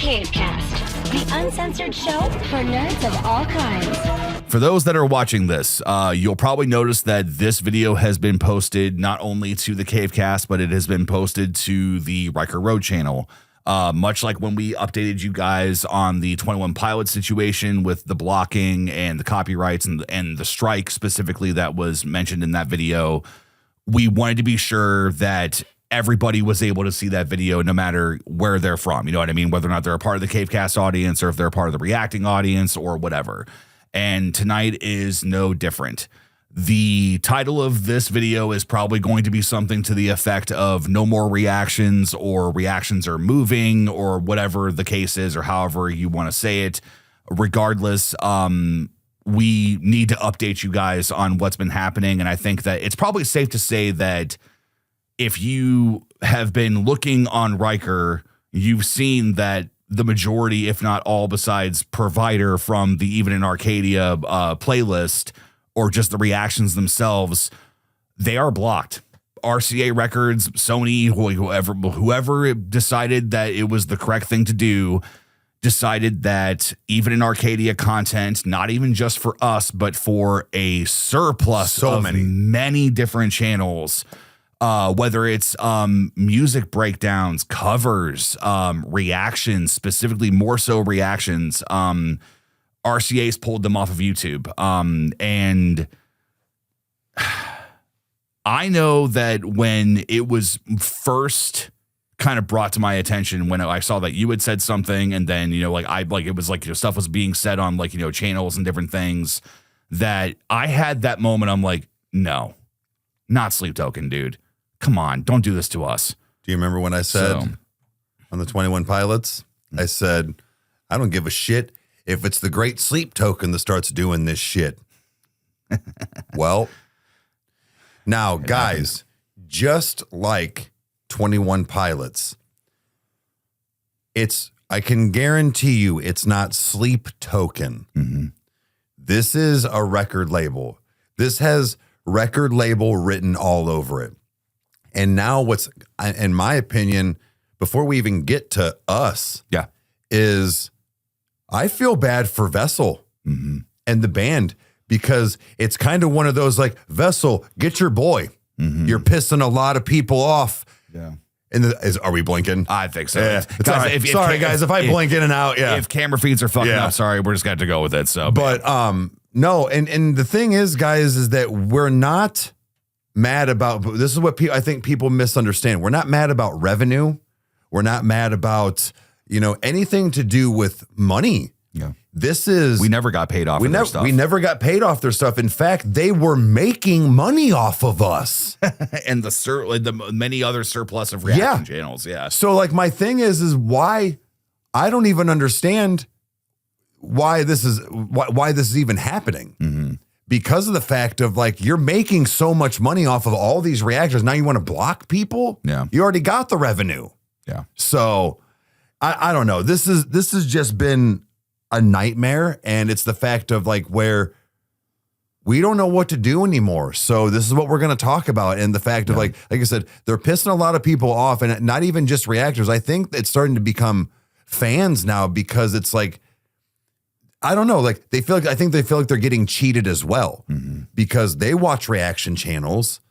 Cavecast, the uncensored show for nerds of all kinds. For those that are watching this, you'll probably notice that this video has been posted not only to the Cavecast, but it has been posted to the Riker Road channel. Much like when we updated you guys on the 21 Pilot situation with the blocking and the copyrights and the strike specifically that was mentioned in that video, we wanted to be sure that everybody was able to see that video no matter where they're from. You know what I mean? Whether or not they're a part of the Cavecast audience or if they're a part of the reacting audience or whatever. And tonight is no different. The title of this video is probably going to be something to the effect of no more reactions or reactions are moving or whatever the case is or however you want to say it. Regardless, we need to update you guys on what's been happening. And I think that it's probably safe to say that if you have been looking on Riker, you've seen that the majority, if not all, besides Provider from the Even in Arcadia playlist or just the reactions themselves, they are blocked. RCA Records, Sony, whoever decided that it was the correct thing to do, decided that Even in Arcadia content, not even just for us, but for a surplus of many different channels, whether it's music breakdowns, covers, reactions, specifically more so reactions, RCA's pulled them off of YouTube. And I know that when it was first kind of brought to my attention, when I saw that you had said something and then, it was like, stuff was being said on channels and different things, that I had that moment. I'm like, no, not Sleep Token, dude. Come on, don't do this to us. Do you remember when I said on the 21 Pilots, I said, I don't give a shit if it's the Great Sleep Token that starts doing this shit. Well, now, guys, just like 21 Pilots, I can guarantee you it's not Sleep Token. Mm-hmm. This is a record label. This has record label written all over it. And now what's, in my opinion, before we even get to us, is I feel bad for Vessel and the band, because it's kind of one of those like, Vessel, get your boy. Mm-hmm. You're pissing a lot of people off. Yeah. Are we blinking? I think so. Yeah. Guys, sorry, guys, if I blink in and out, if camera feeds are fucking up, sorry, we're just going to go with it. So, but no, and the thing is, guys, is that we're not mad about, this is what I think people misunderstand. We're not mad about revenue. We're not mad about, anything to do with money. Yeah. We never got paid off their stuff. We never got paid off their stuff. In fact, they were making money off of us. And the many other surplus of reaction channels. Yeah. So like my thing is why I don't even understand why this is even happening. Mm-hmm. Because of the fact of like, you're making so much money off of all these reactors. Now you want to block people? Yeah. You already got the revenue. Yeah. So I don't know. This has just been a nightmare. And it's the fact of like where we don't know what to do anymore. So this is what we're going to talk about. And the fact of like I said, they're pissing a lot of people off, and not even just reactors. I think it's starting to become fans now, because it's like, I don't know, like I think they feel like they're getting cheated as well, because they watch reaction channels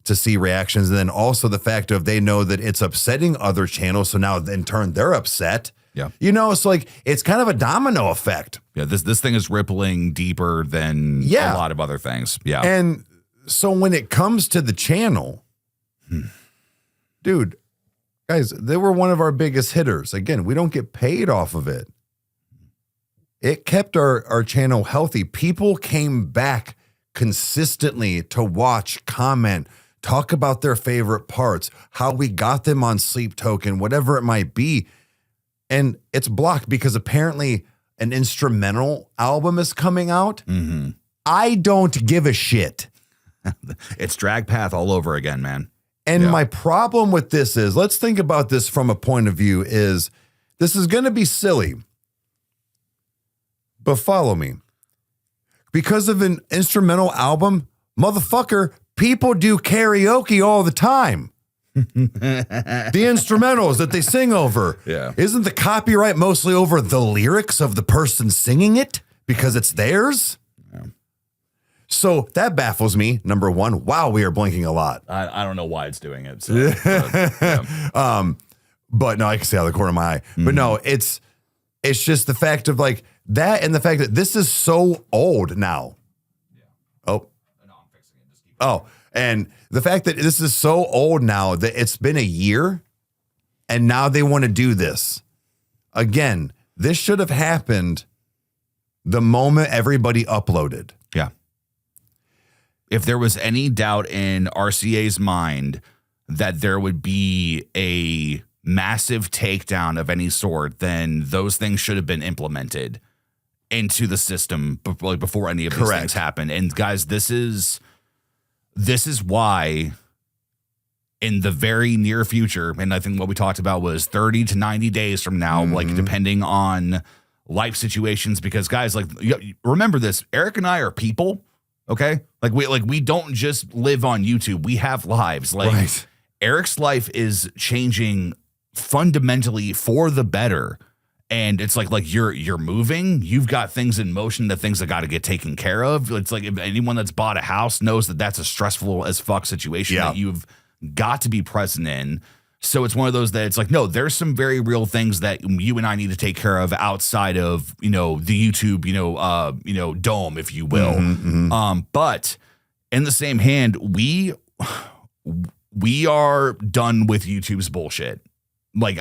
to see reactions. And then also the fact of they know that it's upsetting other channels. So now in turn, they're upset. Yeah. So like, it's kind of a domino effect. Yeah. This thing is rippling deeper than a lot of other things. Yeah. And so when it comes to the channel, dude, guys, they were one of our biggest hitters. Again, we don't get paid off of it. It kept our channel healthy. People came back consistently to watch, comment, talk about their favorite parts, how we got them on Sleep Token, whatever it might be. And it's blocked because apparently an instrumental album is coming out. Mm-hmm. I don't give a shit. It's Drag Path all over again, man. And my problem with this is, let's think about this from a point of view, is this is going to be silly. But follow me. Because of an instrumental album, motherfucker, people do karaoke all the time. The instrumentals that they sing over. Yeah. Isn't the copyright mostly over the lyrics of the person singing it because it's theirs? Yeah. So that baffles me. Number one, wow, we are blinking a lot. I don't know why it's doing it. So, yeah. But no, I can see out of the corner of my eye. But no, it's just the fact of like that and the fact that this is so old now. Yeah. Oh. No, I'm fixing it. Just keep going. And the fact that this is so old now that it's been a year and now they want to do this. Again, this should have happened the moment everybody uploaded. Yeah. If there was any doubt in RCA's mind that there would be a massive takedown of any sort, then those things should have been implemented into the system before any of these things happen. And guys, this is why in the very near future, and I think what we talked about was 30 to 90 days from now, like depending on life situations, because guys, like, remember this, Eric and I are people, okay? We don't just live on YouTube. We have lives. Like Eric's life is changing fundamentally for the better. And it's like you're moving, you've got things in motion, the things that got to get taken care of. It's like if anyone that's bought a house knows that that's a stressful as fuck situation that you've got to be present in. So it's one of those that it's like, no, there's some very real things that you and I need to take care of outside of, the YouTube, dome, if you will. But in the same hand, we are done with YouTube's bullshit. Like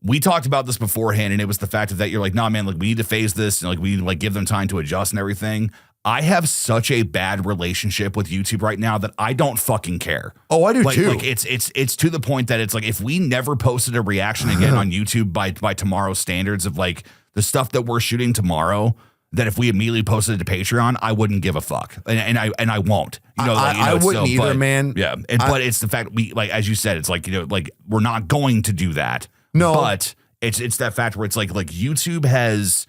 we talked about this beforehand, and it was the fact that you're like, nah, man, like we need to phase this and like we need to like give them time to adjust and everything. I have such a bad relationship with YouTube right now that I don't fucking care. Oh, I do too. Like it's to the point that it's like if we never posted a reaction again on YouTube by tomorrow's standards of like the stuff that we're shooting tomorrow, that if we immediately posted it to Patreon, I wouldn't give a fuck, and I won't. I wouldn't either, man. Yeah, but it's the fact we like as you said, it's like like we're not going to do that. No, but it's that fact where it's like YouTube has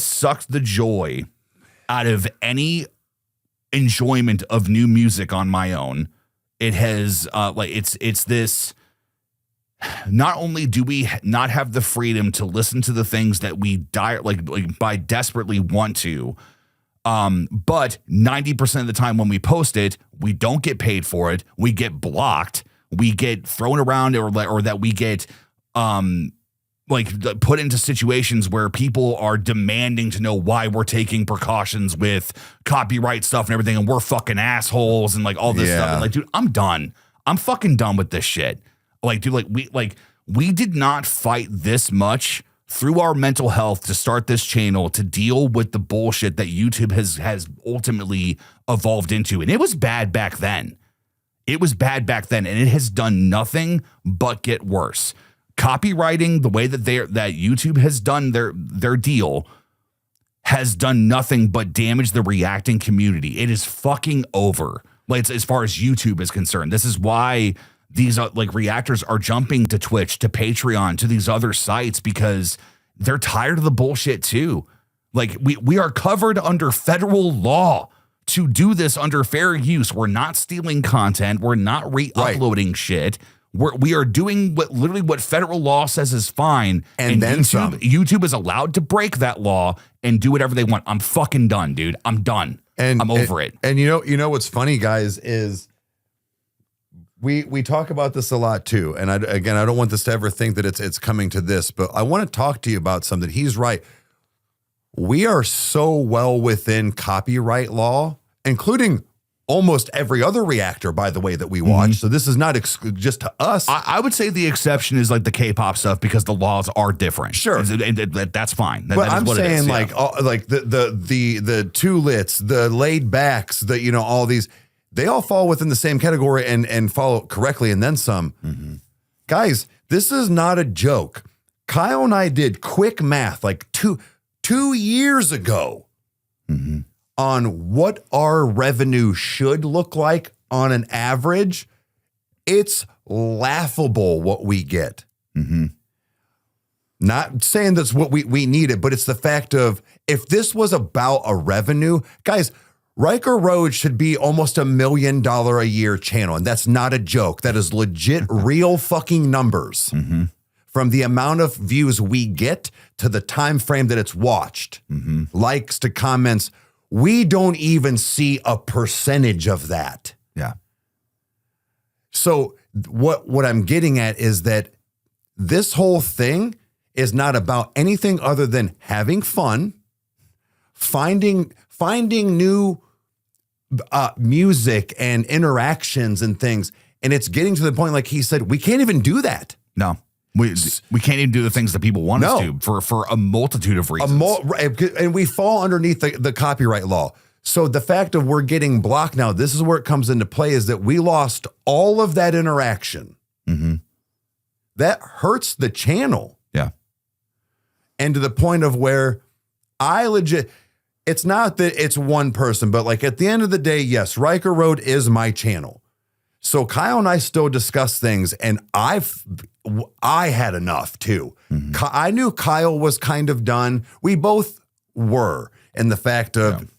sucked the joy out of any enjoyment of new music on my own. It has it's this. Not only do we not have the freedom to listen to the things that we desperately want to, but 90% of the time when we post it, we don't get paid for it. We get blocked. We get thrown around, or that we get put into situations where people are demanding to know why we're taking precautions with copyright stuff and everything, and we're fucking assholes and like all this stuff. And like, dude, I'm done. I'm fucking done with this shit. Like, dude, we did not fight this much through our mental health to start this channel to deal with the bullshit that YouTube has ultimately evolved into. And it was bad back then. It was bad back then, and it has done nothing but get worse. Copywriting, the way that YouTube has done their deal, has done nothing but damage the reacting community. It is fucking over. Like, as far as YouTube is concerned, this is why these reactors are jumping to Twitch, to Patreon, to these other sites, because they're tired of the bullshit too. Like we are covered under federal law to do this under fair use. We're not stealing content. We're not re-uploading shit. We are doing what federal law says is fine. And then YouTube is allowed to break that law and do whatever they want. I'm fucking done, dude. I'm done. And I'm over it. And you know what's funny, guys, is we talk about this a lot too. And I don't want this to ever think that it's coming to this, but I want to talk to you about something. He's right. We are so well within copyright law, including almost every other reactor, by the way, that we watch. So this is not just to us. I would say the exception is like the K-pop stuff, because the laws are different. Sure, and that's fine. But I'm saying like the Too Lits, the Laid Backs, all these, they all fall within the same category and follow correctly, and then some. Guys, this is not a joke. Kyle and I did quick math like two years ago on what our revenue should look like on an average. It's laughable what we get. Not saying that's what we needed, but it's the fact of, if this was about a revenue, guys, Riker Road should be almost $1 million a year channel. And that's not a joke. That is legit, real fucking numbers. From the amount of views we get to the time frame that it's watched, likes to comments, we don't even see a percentage of that. Yeah. So what I'm getting at is that this whole thing is not about anything other than having fun, finding new music and interactions and things. And it's getting to the point, like he said, we can't even do that. No. We can't even do the things that people want us to for a multitude of reasons. And we fall underneath the copyright law. So the fact of we're getting blocked now, this is where it comes into play, is that we lost all of that interaction. That hurts the channel. Yeah. And to the point of where it's not that it's one person, but like at the end of the day, yes, Riker Road is my channel. So Kyle and I still discuss things, and I had enough too. I knew Kyle was kind of done. We both were, in the fact of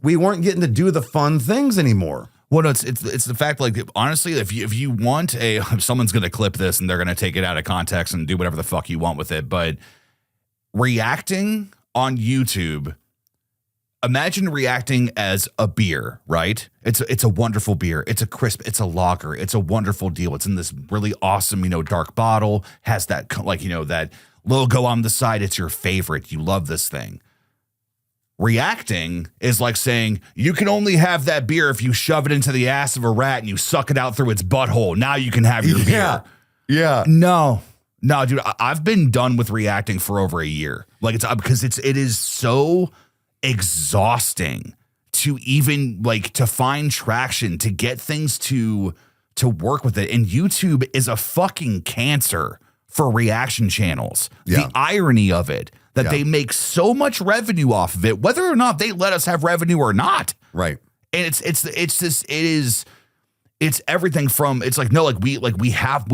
we weren't getting to do the fun things anymore. Well, no, it's the fact, like, honestly, if you want if someone's going to clip this and they're going to take it out of context and do whatever the fuck you want with it, but reacting on YouTube, imagine reacting as a beer, right? It's a wonderful beer. It's a crisp, it's a lager. It's a wonderful deal. It's in this really awesome, dark bottle, has that, that logo on the side. It's your favorite. You love this thing. Reacting is like saying you can only have that beer if you shove it into the ass of a rat and you suck it out through its butthole. Now you can have your beer. Yeah. No, dude, I've been done with reacting for over a year. Like because it is so exhausting to even to find traction, to get things to work with it. And YouTube is a fucking cancer for reaction channels. The irony of it, that they make so much revenue off of it, whether or not they let us have revenue or not. Right. And it's everything from, it's like, no, we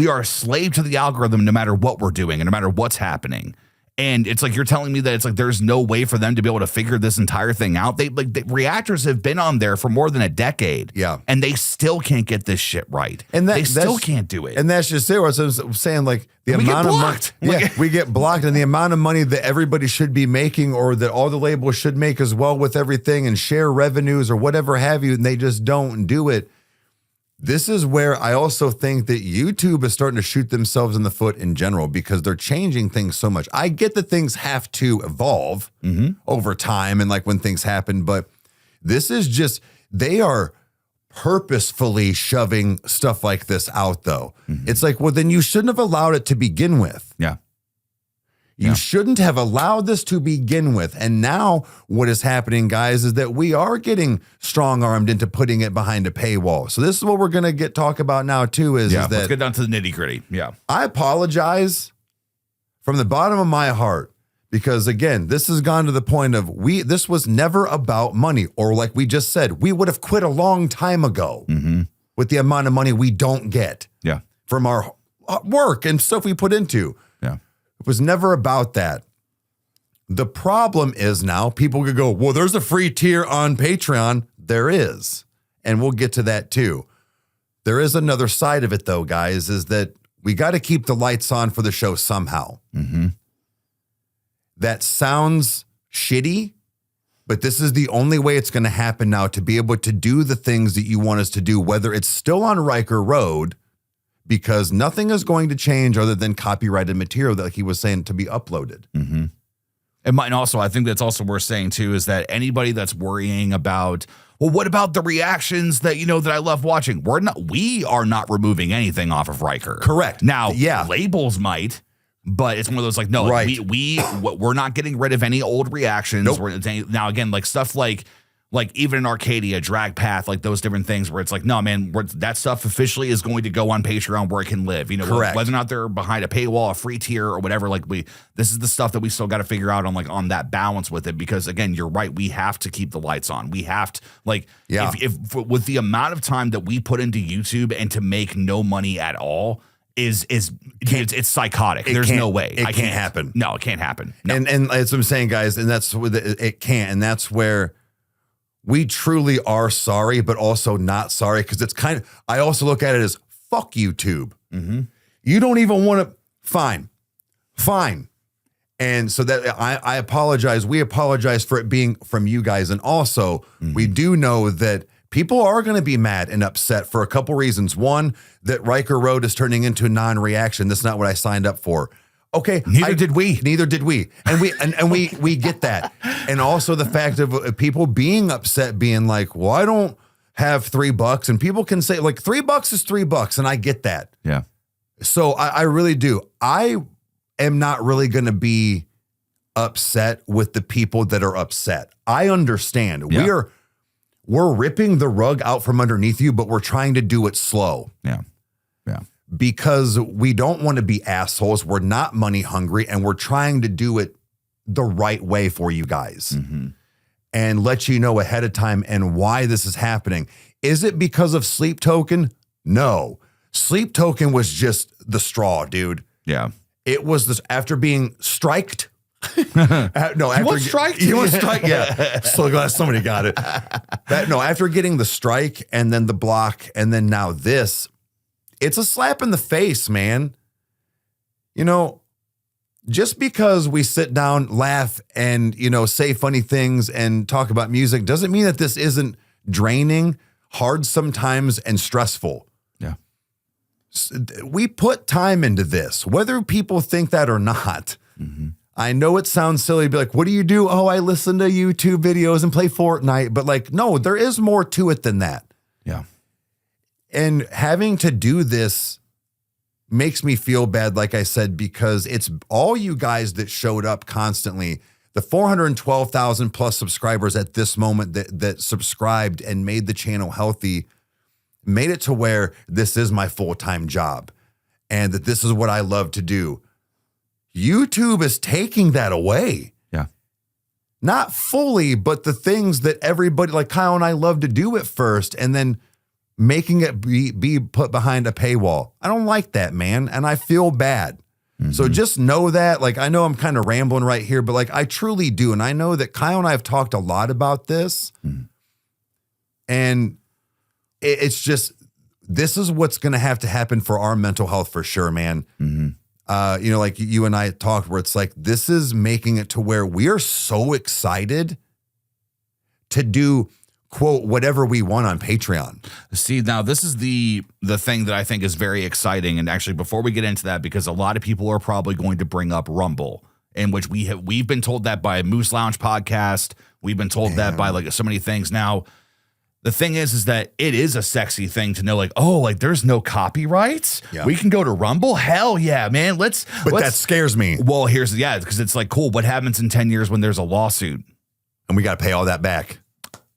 are a slave to the algorithm no matter what we're doing and no matter what's happening. And it's like, you're telling me that it's like, there's no way for them to be able to figure this entire thing out. The reactors have been on there for more than a decade. Yeah. And they still can't get this shit right. And they still can't do it. And that's just it. What I'm saying, like the amount of money, we get blocked, and the amount of money that everybody should be making, or that all the labels should make as well with everything and share revenues or whatever have you. And they just don't do it. This is where I also think that YouTube is starting to shoot themselves in the foot in general, because they're changing things so much. I get that things have to evolve over time and like when things happen, but this is just, they are purposefully shoving stuff like this out though. It's like, well, then you shouldn't have allowed it to begin with. Yeah. You shouldn't have allowed this to begin with. And now what is happening, guys, is that we are getting strong-armed into putting it behind a paywall. So this is what we're going to talk about now too, is that let's get down to the nitty-gritty. Yeah. I apologize from the bottom of my heart, because again, this has gone to the point of this was never about money, or like we just said, we would have quit a long time ago with the amount of money we don't get from our work and stuff we put into. It was never about that. The problem is now people could go, well, there's a free tier on Patreon. There is. And we'll get to that too. There is another side of it though, guys, is that we got to keep the lights on for the show somehow. That sounds shitty, but this is the only way it's going to happen now, to be able to do the things that you want us to do, whether it's still on Riker Road, because nothing is going to change other than copyrighted material that, like he was saying, to be uploaded. And also, I think that's also worth saying too, is that anybody that's worrying about, well, what about the reactions that, that I love watching? We are not removing anything off of Riker. Correct. Now, labels might, but it's one of those like, no, we're not getting rid of any old reactions. Nope. Now, again, like stuff like even in Arcadia, Drag Path, like those different things where it's like, no, man, that stuff officially is going to go on Patreon where it can live. Correct. Whether or not they're behind a paywall, a free tier or whatever, this is the stuff that we still got to figure out on that balance with it. Because again, you're right. We have to keep the lights on. We have to if with the amount of time that we put into YouTube and to make no money at all, it's psychotic. There's no way. It can't happen. No, it can't happen. No. And that's what I'm saying, guys. And that's what it can't. And that's where we truly are sorry, but also not sorry. Cause it's I also look at it as fuck YouTube. You don't even want to, fine. And so that I apologize. We apologize for it being from you guys. And also we do know that people are going to be mad and upset for a couple reasons. One, that Riker Road is turning into a non-reaction. That's not what I signed up for. Okay. Neither did we. And we get that. And also the fact of people being upset, being like, well, I don't have $3. And people can say like $3 is $3. And I get that. Yeah. So I really do. I am not really going to be upset with the people that are upset. I understand. Yeah. We're ripping the rug out from underneath you, but we're trying to do it slow. Yeah. Because we don't want to be assholes. We're not money hungry, and we're trying to do it the right way for you guys and let you know ahead of time and why this is happening. Is it because of Sleep Token? No. Sleep Token was just the straw, dude. Yeah. It was this after being striked. No, after You want strike? Yeah. So glad somebody got it. After getting the strike and then the block and then now this, it's a slap in the face, man. You know, just because we sit down, laugh, and, say funny things and talk about music doesn't mean that this isn't draining, hard sometimes, and stressful. Yeah. We put time into this, whether people think that or not. I know it sounds silly to be like, what do you do? Oh, I listen to YouTube videos and play Fortnite. But like, no, there is more to it than that. Yeah. And having to do this makes me feel bad, like I said, because it's all you guys that showed up constantly. The 412,000 plus subscribers at this moment that subscribed and made the channel healthy, made it to where this is my full-time job and that this is what I love to do. YouTube is taking that away. Yeah. Not fully, but the things that everybody like Kyle and I love to do at first and then making it be put behind a paywall. I don't like that, man. And I feel bad. So just know that, like, I know I'm kind of rambling right here, but like, I truly do. And I know that Kyle and I have talked a lot about this and it's just, this is what's going to have to happen for our mental health for sure, man. Like you and I talked where it's like, this is making it to where we are so excited to do, quote, whatever we want on Patreon. See, now this is the thing that I think is very exciting. And actually, before we get into that, because a lot of people are probably going to bring up Rumble, in which we've been told that by Moose Lounge podcast. We've been told that by like so many things. Now, the thing is that it is a sexy thing to know, like, oh, like there's no copyrights. Yeah. We can go to Rumble. Hell yeah, man. But that scares me. Well, because it's like, cool. What happens in 10 years when there's a lawsuit? And we got to pay all that back.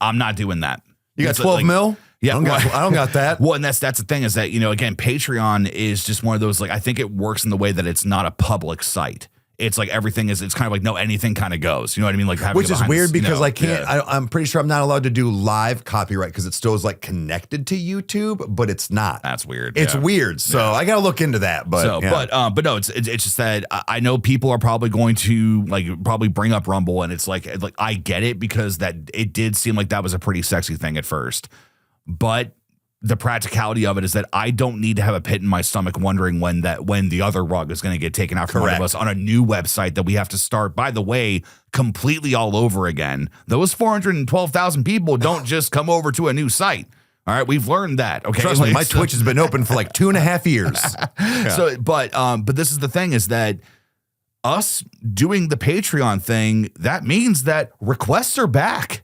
I'm not doing that. You got 12 mil? Yeah. I don't got that. Well, and that's the thing is that, again, Patreon is just one of those, like, I think it works in the way that it's not a public site. It's like everything is, it's kind of like, no, anything kind of goes. You know what I mean? Like, which is weird because I can't, I'm pretty sure I'm not allowed to do live copyright because it still is like connected to YouTube, but it's not. That's weird. It's weird. So I got to look into that. But, but no, it's just that I know people are probably going to probably bring up Rumble, and it's like I get it because that it did seem like that was a pretty sexy thing at first, but the practicality of it is that I don't need to have a pit in my stomach wondering when the other rug is going to get taken out from under us on a new website that we have to start, by the way, completely all over again. Those 412,000 people don't just come over to a new site. All right, we've learned that. Okay, trust me, my Twitch has been open for like 2.5 years. So, but this is the thing is that us doing the Patreon thing, that means that requests are back.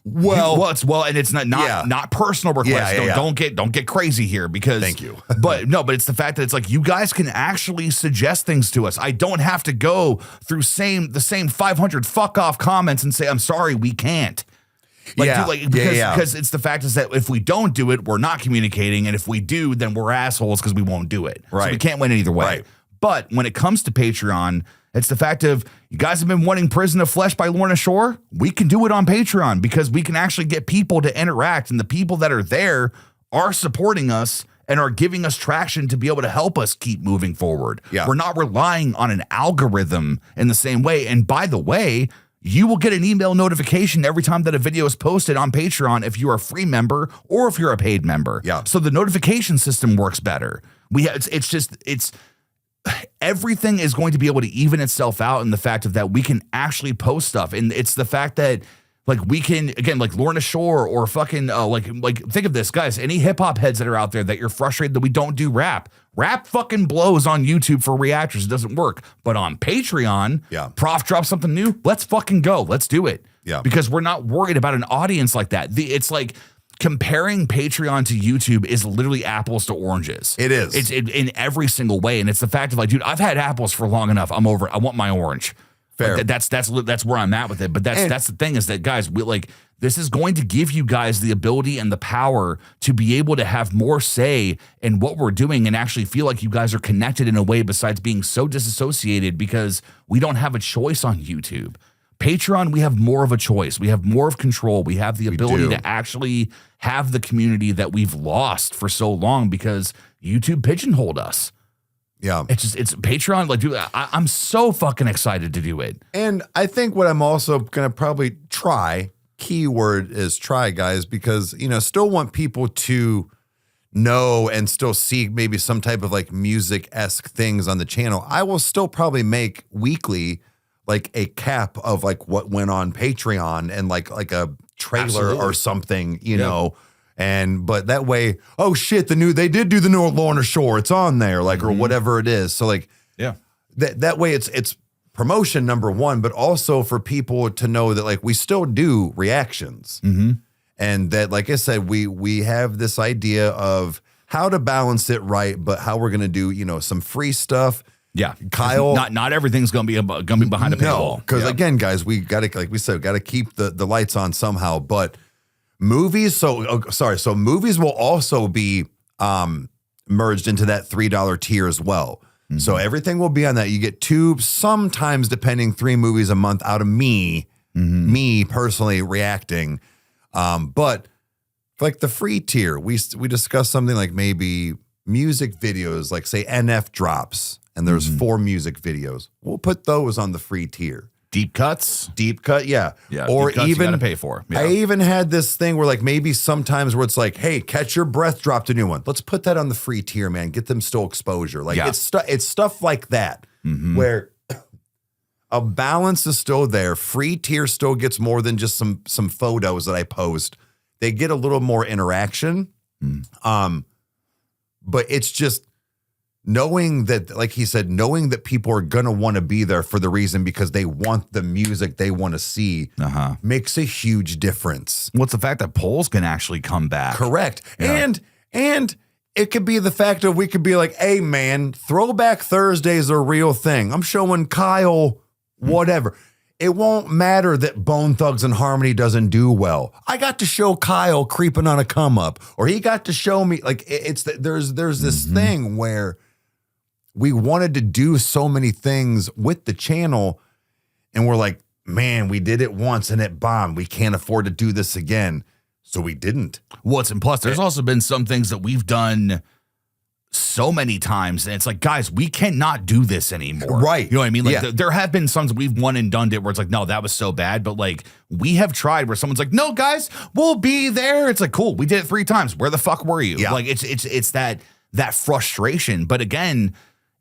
And it's not personal requests. Don't get crazy here because thank you. but it's the fact that it's like you guys can actually suggest things to us. I don't have to go through the same 500 fuck off comments and say I'm sorry, we can't. Because it's the fact is that if we don't do it, we're not communicating, and if we do, then we're assholes because we won't do it. Right. So we can't win either way. Right. But when it comes to Patreon, it's the fact of you guys have been wanting Prison of Flesh by Lorna Shore. We can do it on Patreon because we can actually get people to interact, and the people that are there are supporting us and are giving us traction to be able to help us keep moving forward. Yeah. We're not relying on an algorithm in the same way. And by the way, you will get an email notification every time that a video is posted on Patreon if you're a free member or if you're a paid member. Yeah. So the notification system works better. It's everything is going to be able to even itself out in the fact of that we can actually post stuff. And it's the fact that like we can, again, like Lorna Shore or fucking like think of this, guys, any hip hop heads that are out there that you're frustrated that we don't do rap. Rap fucking blows on YouTube for reactors. It doesn't work. But on Patreon, Prof drops something new. Let's fucking go. Let's do it. Yeah. Because we're not worried about an audience like that. It's like comparing Patreon to YouTube is literally apples to oranges. It is. It's in every single way. And it's the fact of like, dude, I've had apples for long enough. I'm over it. I want my orange. Fair. Like that's where I'm at with it. But that's the thing is that, guys, we like this is going to give you guys the ability and the power to be able to have more say in what we're doing and actually feel like you guys are connected in a way besides being so disassociated because we don't have a choice on YouTube. Patreon, we have more of a choice. We have more of control. We have the ability to actually have the community that we've lost for so long because YouTube pigeonholed us. Yeah. It's Patreon. Like, dude, I'm so fucking excited to do it. And I think what I'm also going to probably try, keyword is try, guys, because, still want people to know and still see maybe some type of like music-esque things on the channel. I will still probably make weekly like a cap of like what went on Patreon and like a trailer or something, you know. And but that way, oh shit, they did do the new Lorna Shore. It's on there, like or whatever it is. So like, that way it's promotion number one, but also for people to know that like we still do reactions, and that like I said, we have this idea of how to balance it right, but how we're gonna do some free stuff. Yeah, Kyle. Not everything's gonna be behind a paywall. Because again, guys, we gotta, like we said, gotta keep the lights on somehow, but. Movies, so movies will also be merged into that $3 tier as well. So everything will be on that. You get 2, sometimes depending 3 movies a month out of me personally reacting. But like the free tier, we discussed something like maybe music videos, like say NF drops, and there's 4 music videos. We'll put those on the free tier. Deep cuts, yeah. Or even you gotta pay for. Yeah. I even had this thing where like maybe sometimes where it's like, hey, Catch Your Breath dropped a new one. Let's put that on the free tier, man. Get them still exposure. Like it's stuff like that where a balance is still there. Free tier still gets more than just some photos that I post. They get a little more interaction. But it's just knowing that, like he said, knowing that people are going to want to be there for the reason because they want the music they want to see makes a huge difference. What's the fact that polls can actually come back? Correct. Yeah. And it could be the fact of we could be like, hey, man, Throwback Thursdays are a real thing. I'm showing Kyle whatever. It won't matter that Bone Thugs and Harmony doesn't do well. I got to show Kyle creeping on a come up, or he got to show me like there's this thing where we wanted to do so many things with the channel, and we're like, man, we did it once and it bombed. We can't afford to do this again. So we didn't. Well, and plus, there's also been some things that we've done so many times, and it's like, guys, we cannot do this anymore. Right. You know what I mean? Like, there have been some we've won and done it where it's like, no, that was so bad. But like, we have tried where someone's like, no, guys, we'll be there. It's like, cool, we did it 3 times. Where the fuck were you? Yeah. Like, it's that frustration. But again,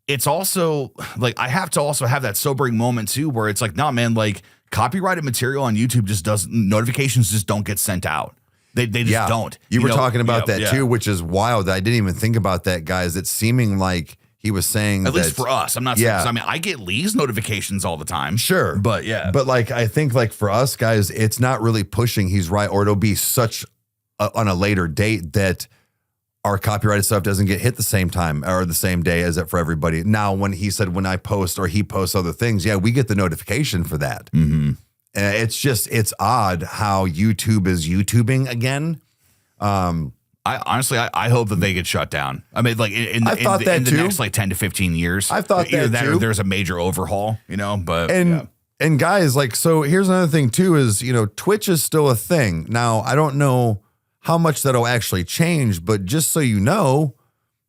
it's also like I have to also have that sobering moment too, where it's like, nah, man, like copyrighted material on YouTube just doesn't, notifications just don't get sent out. They just don't. You were talking about that too, which is wild. I didn't even think about that, guys. It's seeming like he was saying at least for us. I'm not saying, I mean, I get Lee's notifications all the time. Sure. But But like, I think like for us guys, it's not really pushing. He's right. Or it'll be such on a later date that our copyrighted stuff doesn't get hit the same time or the same day as it for everybody. Now, when he said, when I post or he posts other things, we get the notification for that. It's odd how YouTube is YouTubing again. I honestly hope that they get shut down. I mean, like in the next like 10 to 15 years, I thought that too. Or there's a major overhaul, but and guys, like, so here's another thing too, is, Twitch is still a thing. Now, I don't know how much that'll actually change, but just so you know,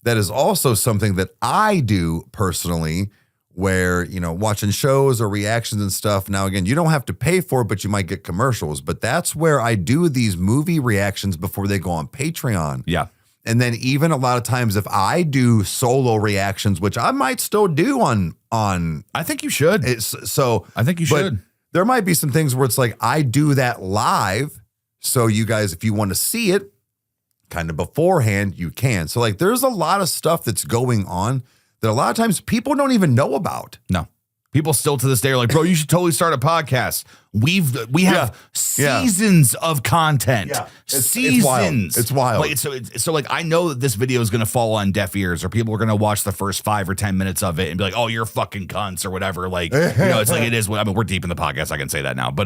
that is also something that I do personally where, watching shows or reactions and stuff. Now, again, you don't have to pay for it, but you might get commercials. But that's where I do these movie reactions before they go on Patreon. Yeah. And then even a lot of times if I do solo reactions, which I might still do on I think you should. I think you should. There might be some things where it's like I do that live. So you guys, if you want to see it kind of beforehand, you can. So like there's a lot of stuff that's going on that a lot of times people don't even know about. No. People still to this day are like, bro, you should totally start a podcast. We have seasons of content. Yeah. Seasons. It's wild. Like, so like I know that this video is going to fall on deaf ears, or people are going to watch the first 5 or 10 minutes of it and be like, oh, you're fucking cunts or whatever. Like, it's like it is. I mean, we're deep in the podcast. I can say that now, but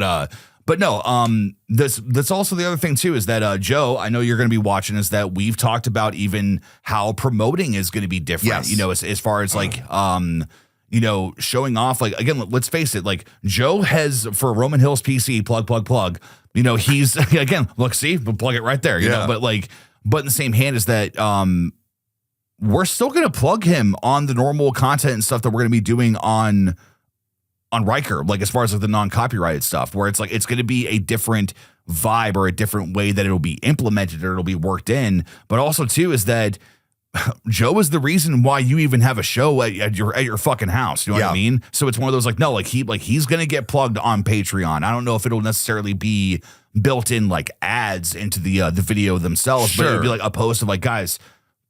no. That's also the other thing too is that Joe, I know you're going to be watching, is that we've talked about even how promoting is going to be different. Yes. As far as like showing off, like, again, let's face it, like Joe has, for Roman Hills PC, plug, he's, again, look, see, we'll plug it right there, you know, but in the same hand is that, we're still going to plug him on the normal content and stuff that we're going to be doing on Riker, like as far as like the non-copyrighted stuff, where it's like, it's going to be a different vibe or a different way that it'll be implemented or it'll be worked in. But also too, is that Joe is the reason why you even have a show at your fucking house. You know what I mean? So it's one of those like, no, he's going to get plugged on Patreon. I don't know if it'll necessarily be built in like ads into the video themselves, but it'll be like a post of like, guys,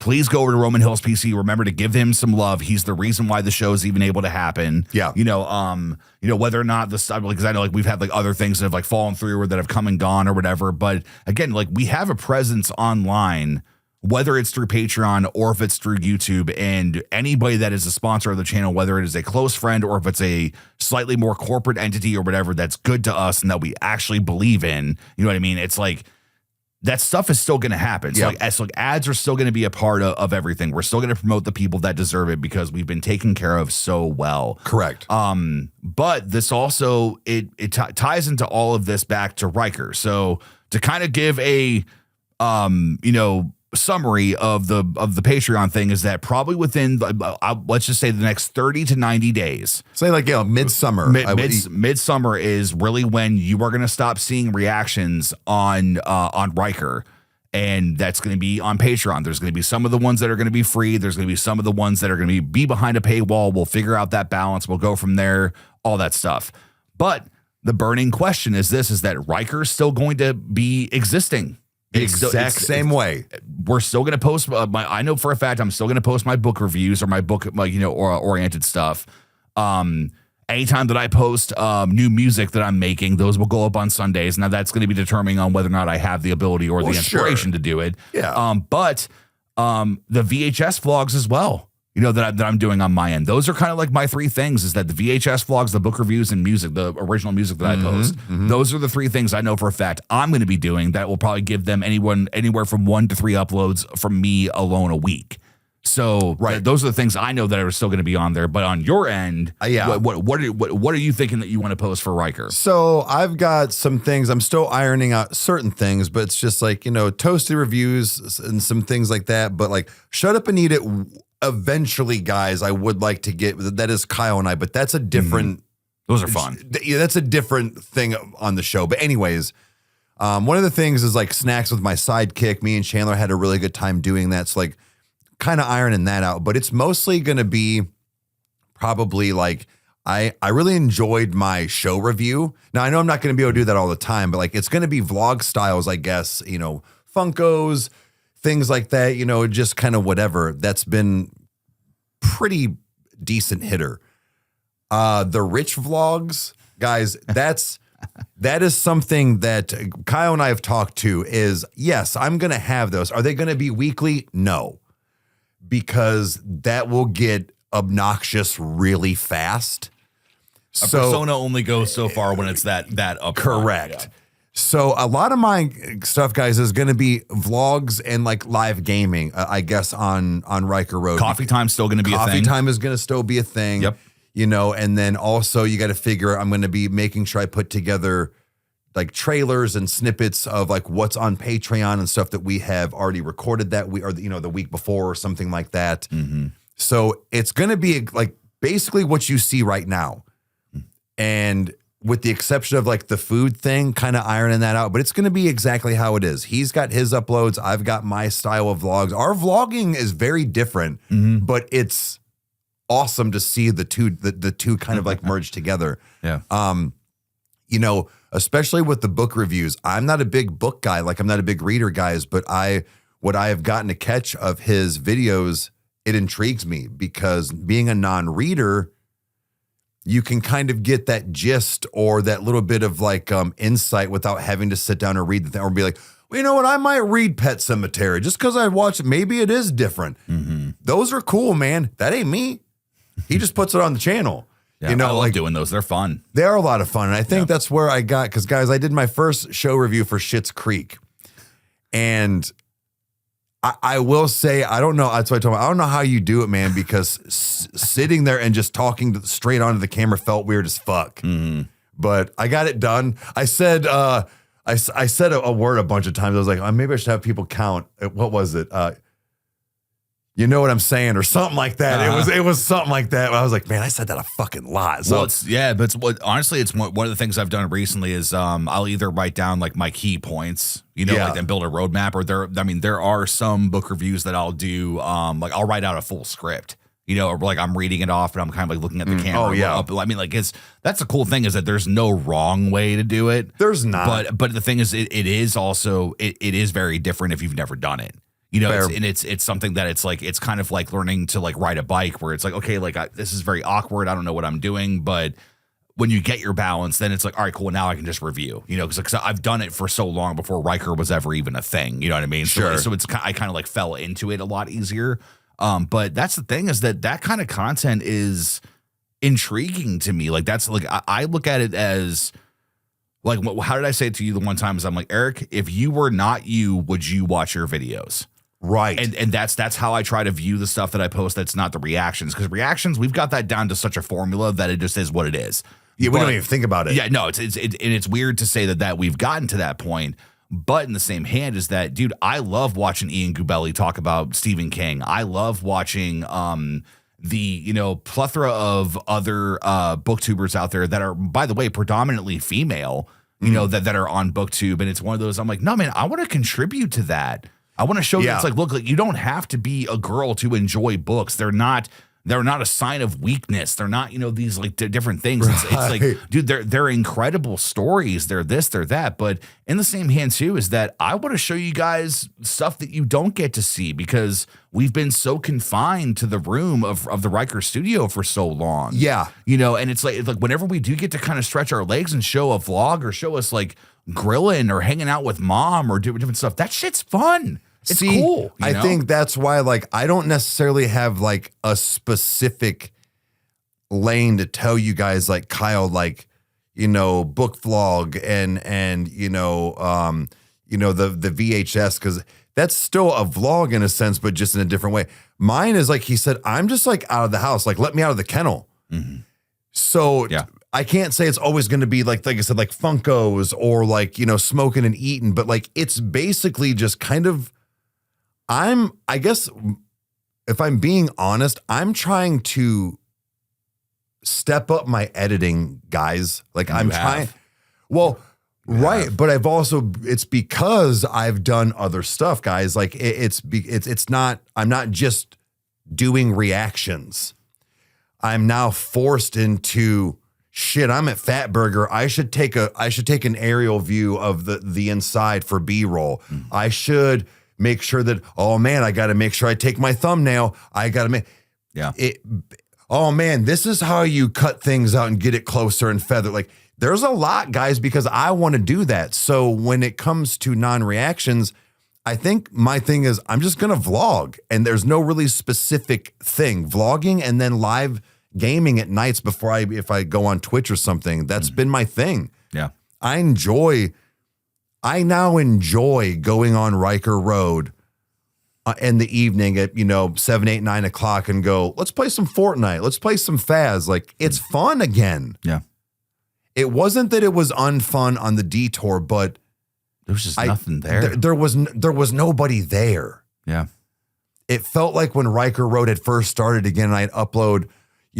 please go over to Roman Hills PC. Remember to give him some love. He's the reason why the show is even able to happen. Yeah. Whether or not the stuff, because I know like we've had like other things that have like fallen through or that have come and gone or whatever. But again, like we have a presence online, whether it's through Patreon or if it's through YouTube, and anybody that is a sponsor of the channel, whether it is a close friend or if it's a slightly more corporate entity or whatever, that's good to us and that we actually believe in, you know what I mean? It's like, that stuff is still going to happen. So like ads are still going to be a part of everything. We're still going to promote the people that deserve it because we've been taken care of so well. Correct. But this also, it ties into all of this back to Riker. So to kind of give a, summary of the Patreon thing is that probably within let's just say the next 30 to 90 days, say like midsummer. Midsummer is really when you are going to stop seeing reactions on Riker, and that's going to be on Patreon. There's going to be some of the ones that are going to be free. There's going to be some of the ones that are going to be behind a paywall. We'll figure out that balance. We'll go from there, all that stuff. But the burning question is that Riker is still going to be existing. Same way. We're still going to post I know for a fact I'm still going to post my book reviews or my book, oriented stuff. Anytime that I post new music that I'm making, those will go up on Sundays. Now that's going to be determining on whether or not I have the ability or the inspiration to do it. Yeah. But the VHS vlogs as well, that I'm doing on my end. Those are kind of like my 3 things, is that the VHS vlogs, the book reviews, and music, the original music that I post. Those are the 3 things I know for a fact I'm going to be doing that will probably give them anywhere from 1 to 3 uploads from me alone a week. So those are the things I know that are still going to be on there. But on your end, what are you thinking that you want to post for Riker? So I've got some things. I'm still ironing out certain things, but it's just like, toasty reviews and some things like that. But like, Shut Up and Eat It, eventually, guys, I would like to get, that is Kyle and I, but that's a different. Those are fun. Yeah, that's a different thing on the show. But anyways, one of the things is like snacks with my sidekick. Me and Chandler had a really good time doing that. So like, kind of ironing that out, but it's mostly going to be probably like, I really enjoyed my show review. Now I know I'm not going to be able to do that all the time, but like, it's going to be vlog styles, I guess, Funkos, things like that, just kind of whatever. That's been pretty decent hitter. The rich vlogs, guys, that is something that Kyle and I have talked to is, yes, I'm going to have those. Are they going to be weekly? No. Because that will get obnoxious really fast. A persona only goes so far when it's that up. Correct. Yeah. So a lot of my stuff, guys, is going to be vlogs and like live gaming, I guess, on Riker Road. Coffee time's still going to be a thing. Coffee time is going to still be a thing. Yep. And then also you got to figure, I'm going to be making sure I put together like trailers and snippets of like what's on Patreon and stuff that we have already recorded that we or the week before or something like that. So it's going to be like basically what you see right now. And with the exception of like the food thing, kind of ironing that out, but it's going to be exactly how it is. He's got his uploads. I've got my style of vlogs. Our vlogging is very different, but it's awesome to see the two kind of like merge together. Yeah. You know, especially with the book reviews, I'm not a big book guy. Like I'm not a big reader, guys, but what I have gotten a catch of his videos, it intrigues me because being a non-reader, you can kind of get that gist or that little bit of like insight without having to sit down and read the thing or be like, well, you know what? I might read Pet Sematary just because I watch it. Maybe it is different. Those are cool, man. That ain't me. He just puts it on the channel. Yeah, you know, I love like doing those. They're fun. They are a lot of fun. And I think that's where I got, because guys, I did my first show review for Schitt's Creek. And I will say, I don't know. That's what I told him. I don't know how you do it, man, because sitting there and just talking straight onto the camera felt weird as fuck. But I got it done. I said, I said a word a bunch of times. I was like, maybe I should have people count. What was it? You know what I'm saying, or something like that. It was something like that. I was like, man, I said that a fucking lot. So well, honestly, it's one of the things I've done recently is I'll either write down like my key points, you know, like then build a roadmap, or there are some book reviews that I'll do, like I'll write out a full script, you know, or like I'm reading it off and I'm kind of like looking at the camera. Oh yeah. I mean, like that's the cool thing is that there's no wrong way to do it. There's not. But the thing is, it is also it is very different if you've never done it. You know, it's something that it's kind of like learning to like ride a bike where it's like, okay, like this is very awkward. I don't know what I'm doing. But when you get your balance, then it's like, all right, cool. Now I can just review, you know, because I've done it for so long before Riker was ever even a thing. You know what I mean? Sure. So I kind of like fell into it a lot easier. But that's the thing is that kind of content is intriguing to me. Like that's like I look at it as like, how did I say it to you the one time? Is I'm like, Eric, if you were not you, would you watch your videos? Right. And that's how I try to view the stuff that I post. That's not the reactions, because reactions, we've got that down to such a formula that it just is what it is. Yeah, we don't even think about it. Yeah, no, it's weird to say that we've gotten to that point. But in the same hand is that, dude, I love watching Ian Gubelli talk about Stephen King. I love watching the, you know, plethora of other booktubers out there that are, by the way, predominantly female, you know, that are on BookTube. And it's one of those, I'm like, no, man, I want to contribute to that. I want to show you, it's like, look, you don't have to be a girl to enjoy books. They're not a sign of weakness. They're not, you know, these like different things. It's like, dude, they're incredible stories. They're this, they're that. But in the same hand too, is that I want to show you guys stuff that you don't get to see because we've been so confined to the room of the Riker studio for so long. Yeah. You know, and it's like whenever we do get to kind of stretch our legs and show a vlog or show us like grilling or hanging out with mom or doing different stuff, that shit's fun. It's cool. I think that's why, like, I don't necessarily have like a specific lane to tell you guys, like Kyle, like, you know, book vlog and you know, the VHS, because that's still a vlog in a sense, but just in a different way. Mine is like he said, I'm just like out of the house, like let me out of the kennel. So I can't say it's always going to be like I said, like Funkos or like, you know, smoking and eating, but like it's basically just kind of. I guess if I'm being honest, I'm trying to step up my editing, guys. Like I'm trying. Well, right. But I've also, it's because I've done other stuff, guys. Like it's not, I'm not just doing reactions. I'm now forced into shit. I'm at Fatburger. I should take an aerial view of the inside for B-roll. I should make sure that, oh man, I got to make sure I take my thumbnail. I got to make oh man, this is how you cut things out and get it closer and feather. Like there's a lot, guys, because I want to do that. So when it comes to non-reactions, I think my thing is I'm just going to vlog, and there's no really specific thing. Vlogging and then live gaming at nights before if I go on Twitch or something. That's been my thing. Yeah. I now enjoy going on Riker Road in the evening at, 7, 8, 9 o'clock and go, let's play some Fortnite. Let's play some Faz. Like, it's fun again. Yeah. It wasn't that it was unfun on the detour, but there was just nothing there. There was nobody there. Yeah. It felt like when Riker Road had first started again, and I'd upload,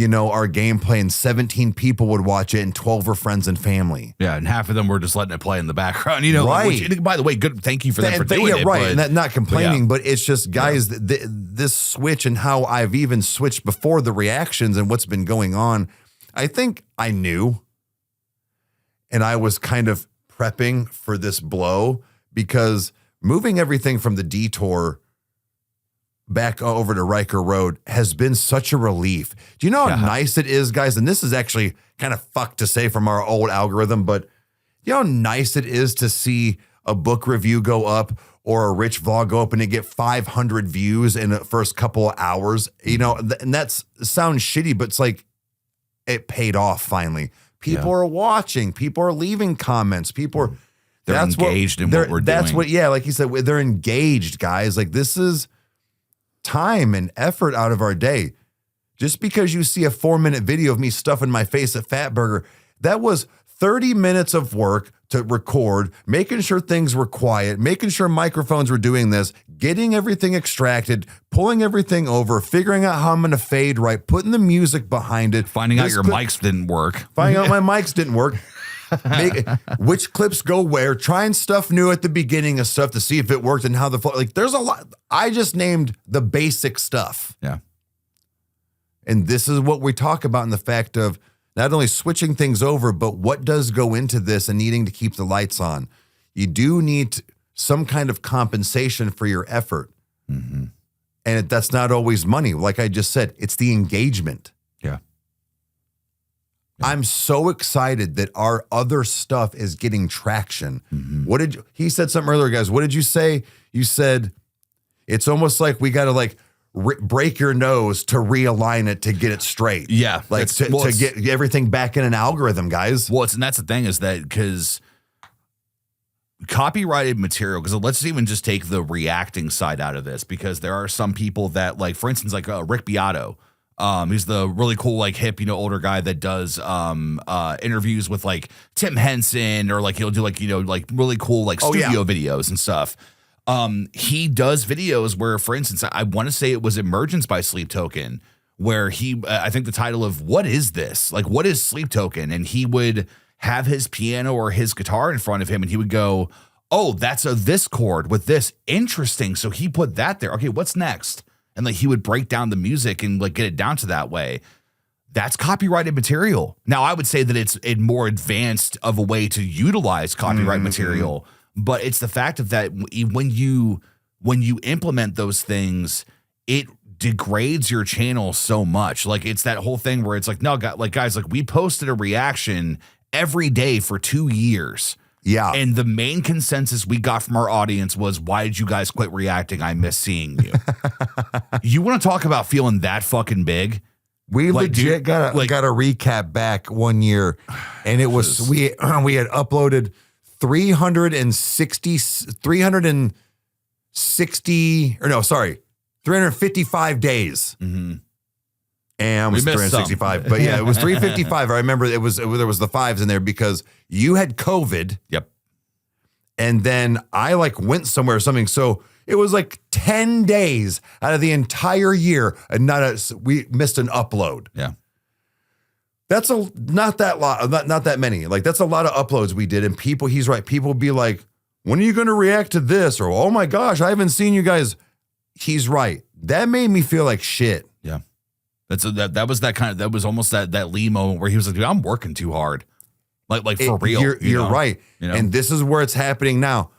our gameplay and 17 people would watch it and 12 were friends and family. Yeah, and half of them were just letting it play in the background, Right. Which, by the way, good. Thank you for them for doing it. Right, But, and not complaining, but it's just, guys, this switch and how I've even switched before the reactions and what's been going on. I think I knew, and I was kind of prepping for this blow because moving everything from the Detour back over to Riker Road has been such a relief. Do you know how nice it is, guys? And this is actually kind of fucked to say from our old algorithm, but you know how nice it is to see a book review go up or a Rich vlog go up and it get 500 views in the first couple of hours, and that's sounds shitty, but it's like it paid off finally. People are watching, people are leaving comments, they're engaged in what we're doing. That's what, like you said, they're engaged, guys. Like this is time and effort out of our day. Just because you see a 4-minute video of me stuffing my face at Fatburger, that was 30 minutes of work to record, making sure things were quiet, making sure microphones were doing this, getting everything extracted, pulling everything over, figuring out how I'm going to fade right, putting the music behind it. Finding out your mics didn't work. Finding out my mics didn't work. Which clips go where, trying stuff new at the beginning of stuff to see if it worked and how there's a lot. I just named the basic stuff. Yeah. And this is what we talk about in the fact of not only switching things over, but what does go into this and needing to keep the lights on. You do need some kind of compensation for your effort. Mm-hmm. And that's not always money. Like I just said, it's the engagement. Yeah. I'm so excited that our other stuff is getting traction. Mm-hmm. He said something earlier, guys. What did you say? You said it's almost like we got to break your nose to realign it to get it straight. Yeah. To get everything back in an algorithm, guys. Well, and that's the thing is that because copyrighted material, because let's even just take the reacting side out of this, because there are some people that for instance, Rick Beato. He's the really cool, hip, older guy that does interviews with Tim Henson, or he'll do really cool studio videos and stuff. He does videos where, for instance, I want to say it was Emergence by Sleep Token, where I think the title of what is this? What is Sleep Token? And he would have his piano or his guitar in front of him and he would go, oh, that's this chord with this. Interesting. So he put that there. Okay, what's next? And he would break down the music and get it down to that way. That's copyrighted material. Now, I would say that it's a more advanced of a way to utilize copyright material, but it's the fact of that when you implement those things, it degrades your channel so much. It's that whole thing where it's no, guys, we posted a reaction every day for 2 years. Yeah. And the main consensus we got from our audience was, why did you guys quit reacting? I miss seeing you. You want to talk about feeling that fucking big? We legit got a recap back 1 year, and it was we had uploaded 355 days. Mm-hmm. And it was 365, but yeah, it was 355. I remember there was the fives in there because you had COVID. Yep. And then I went somewhere or something. So it was 10 days out of the entire year, and we missed an upload. Yeah. That's not that many. That's a lot of uploads we did. And he's right. People would be like, when are you going to react to this? Or, oh my gosh, I haven't seen you guys. He's right. That made me feel like shit. Yeah. That was almost that Lee moment where he was like, dude, I'm working too hard. For real. You're right. And this is where it's happening now.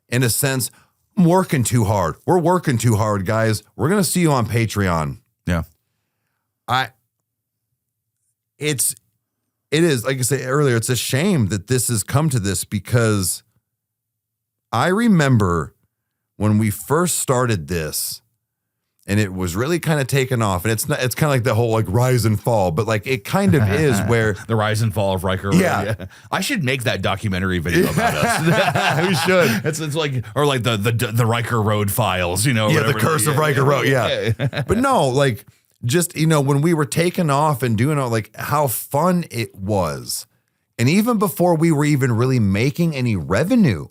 In a sense, I'm working too hard. We're working too hard, guys. We're going to see you on Patreon. Yeah. It is, like I said earlier, it's a shame that this has come to this, because I remember when we first started this, and it was really kind of taken off, and it's kind of like the whole rise and fall, but it kind of is where the rise and fall of Riker Road. Yeah. I should make that documentary video about us. We should. It's or the Riker Road files, the curse of Riker Road. Yeah. But no, just, when we were taking off and doing all how fun it was. And even before we were even really making any revenue,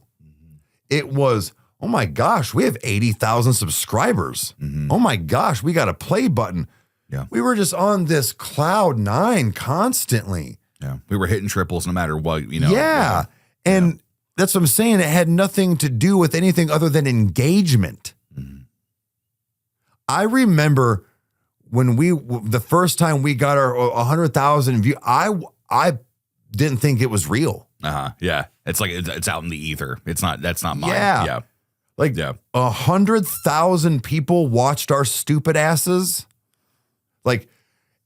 it was, oh my gosh, we have 80,000 subscribers. Mm-hmm. Oh my gosh, we got a play button. Yeah. We were just on this cloud 9 constantly. Yeah. We were hitting triples no matter what, Yeah. And that's what I'm saying. It had nothing to do with anything other than engagement. Mm-hmm. I remember when the first time we got our 100,000 views, I didn't think it was real. Yeah. It's like, it's out in the ether. That's not mine. Yeah. Yeah. Like 100,000 people watched our stupid asses. Like,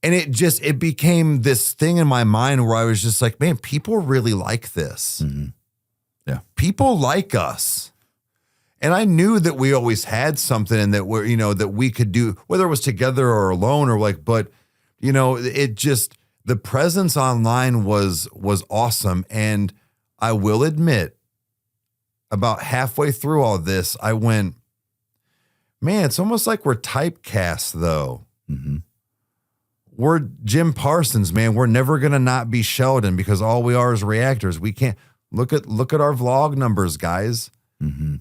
and it became this thing in my mind where I was just like, man, people really like this. Mm-hmm. Yeah. People like us. And I knew that we always had something and that we're, that we could do, whether it was together or alone or like, but it just, the presence online was awesome. And I will admit, about halfway through all this, I went, man, it's almost like we're typecast though. Mm-hmm. We're Jim Parsons, man. We're never going to not be Sheldon because all we are is reactors. We can't look at our vlog numbers, guys. Mm-hmm.